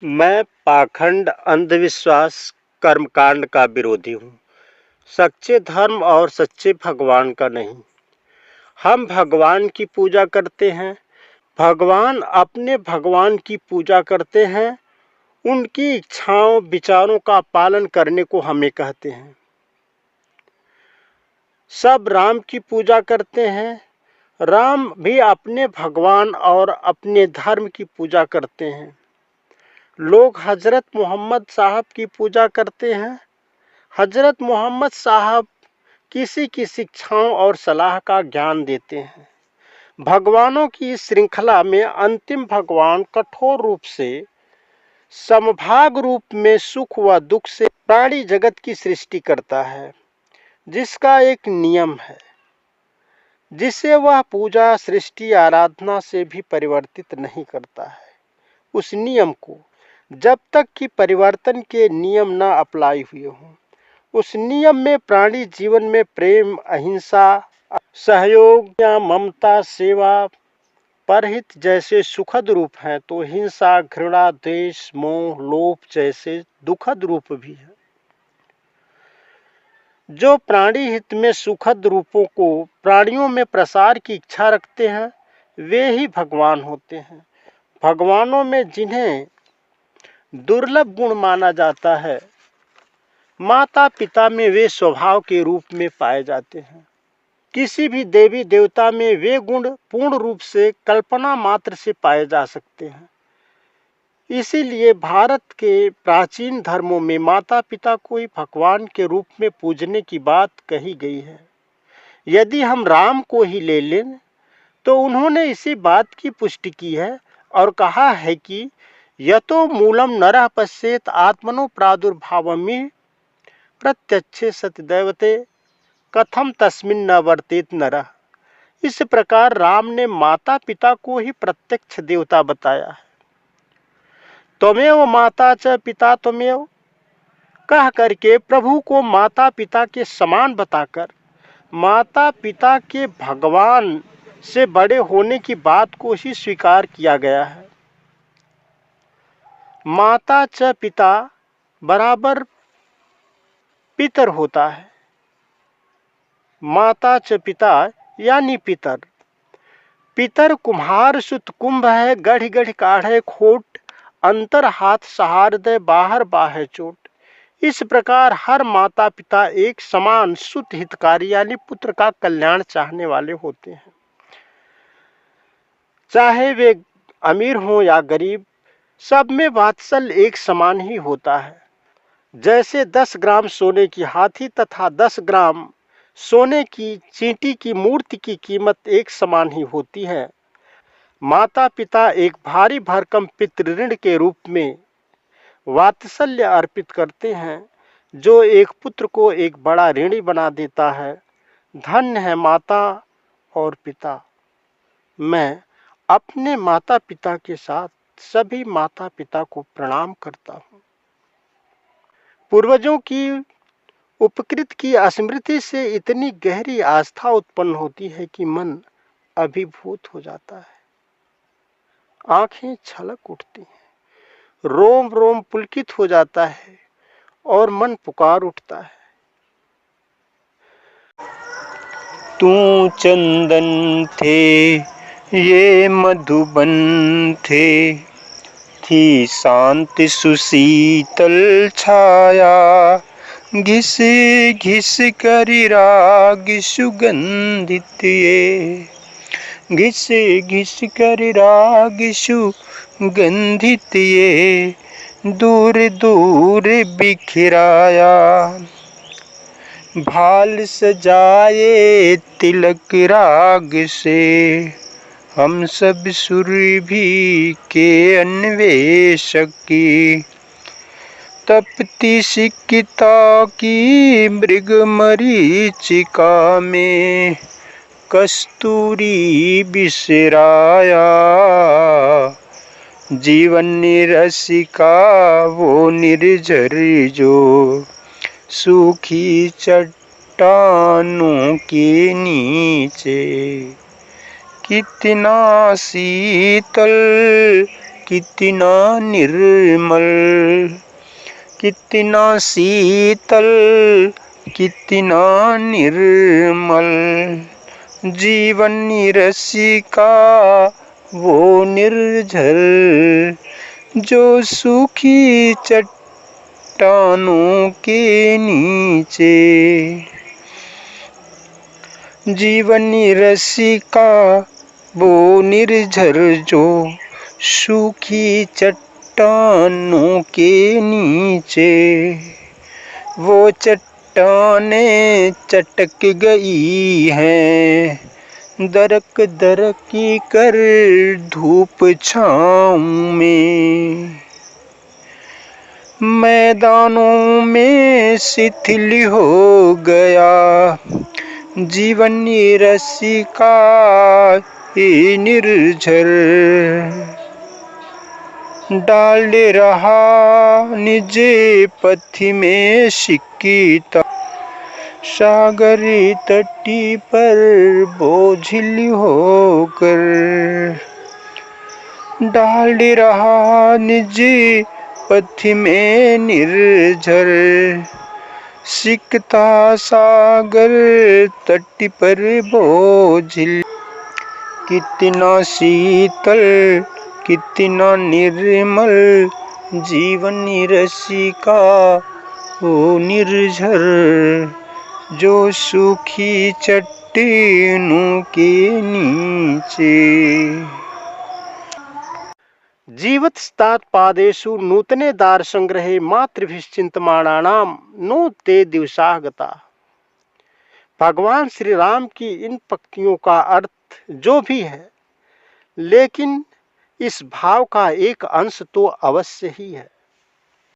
मैं पाखंड, अंधविश्वास, कर्मकांड का विरोधी हूँ, सच्चे धर्म और सच्चे भगवान का नहीं। हम भगवान की पूजा करते हैं, भगवान अपने भगवान की पूजा करते हैं, उनकी इच्छाओं विचारों का पालन करने को हमें कहते हैं। सब राम की पूजा करते हैं, राम भी अपने भगवान और अपने धर्म की पूजा करते हैं। लोग हजरत मोहम्मद साहब की पूजा करते हैं, हजरत मोहम्मद साहब किसी की शिक्षाओं और सलाह का ज्ञान देते हैं। भगवानों की इस श्रृंखला में अंतिम भगवान कठोर रूप से समभाग रूप में सुख व दुख से प्राणी जगत की सृष्टि करता है, जिसका एक नियम है, जिसे वह पूजा सृष्टि आराधना से भी परिवर्तित नहीं करता है। उस नियम को जब तक कि परिवर्तन के नियम न अप्लाई हुए हों, उस नियम में प्राणी जीवन में प्रेम, अहिंसा, सहयोग या ममता, सेवा, परहित जैसे सुखद रूप हैं, तो हिंसा, घृणा, द्वेष, मोह, लोभ जैसे दुखद रूप भी हैं। जो प्राणी हित में सुखद रूपों को प्राणियों में प्रसार की इच्छा रखते हैं, वे ही भगवान होते हैं। भगवानों में जिन्हें दुर्लभ गुण माना जाता है, माता पिता में वे स्वभाव के रूप में पाए जाते हैं। किसी भी देवी देवता में वे गुण पूर्ण रूप से कल्पना मात्र से पाए जा सकते हैं। इसीलिए भारत के प्राचीन धर्मों में माता पिता को ही भगवान के रूप में पूजने की बात कही गई है। यदि हम राम को ही ले लें तो उन्होंने इसी बात की पुष्टि की है और कहा है कि यतो मूलम नरः पश्येत आत्मनो प्रादुर्भावमि प्रत्यक्षे सतदैवते कथम तस्मिन् न वर्तेत नरः। इस प्रकार राम ने माता पिता को ही प्रत्यक्ष देवता बताया है। त्वमेव माता च पिता त्वमेव कह करके प्रभु को माता पिता के समान बताकर माता पिता के भगवान से बड़े होने की बात को ही स्वीकार किया गया है। माता च पिता बराबर पितर होता है। माता च पिता यानी पितर। पितर कुम्हार सुत कुंभ है, गढ़ गढ़ काढ़े खोट, अंतर हाथ सहार दे बाहर बाहे चोट। इस प्रकार हर माता पिता एक समान सुत हितकारी यानी पुत्र का कल्याण चाहने वाले होते हैं। चाहे वे अमीर हों या गरीब, सब में वात्सल्य एक समान ही होता है। जैसे 10 ग्राम सोने की हाथी तथा 10 ग्राम सोने की चींटी की मूर्ति की कीमत एक समान ही होती है। माता पिता एक भारी भरकम पितृऋण के रूप में वात्सल्य अर्पित करते हैं, जो एक पुत्र को एक बड़ा ऋणी बना देता है। धन्य है माता और पिता। मैं अपने माता पिता के साथ सभी माता पिता को प्रणाम करता हूँ। पूर्वजों की उपकृत की स्मृति से इतनी गहरी आस्था उत्पन्न होती है कि मन अभिभूत हो जाता है, आंखें छलक उठती हैं, रोम रोम पुलकित हो जाता है और मन पुकार उठता है। तू चंदन थे, ये मधुबन थे, थी शांति सुशीतल छाया, घिस घिस करी राग सुगंधित ये, घिस घिस करी राग सुगंधित ये, दूर दूर बिखराया, भाल सजाए तिलक राग से, हम सब सुरभि के अन्वेषक की, तपती सिक्किता की मृग मरीचिका में, कस्तूरी बिसराया, जीवन निरसिका वो निर्झर जो, सूखी चट्टानों के नीचे, कितना शीतल कितना निर्मल, कितना शीतल, कितना निर्मल, जीवन रसिका वो निर्झर, जो सूखी चट्टानों के नीचे। जीवन रसिका वो निर्झर, जो सूखी चट्टानों के नीचे। वो चट्टानें चटक गई हैं, दरक दरक कर धूप छाँव में। मैदानों में शिथिल हो गया जीवन रसिका ये निर्झर, डाल रहा निज पथ में सिक्किता, सागरी तटी पर बोझिल होकर। डाल रहा निज पथ में निर्झर, सिकता सागर तट पर बोझिल। कितना शीतल, कितना निर्मल, जीवन रसिका वो निर्झर, जो सूखी चट्टानों के नीचे। जीवत्स्तात् पादेषु नूतने दार संग्रहे मातृभिश्चिन्तमाणानां नो ते दिवसाः गताः। भगवान श्री राम की इन पंक्तियों का अर्थ जो भी है, लेकिन इस भाव का एक अंश तो अवश्य ही है।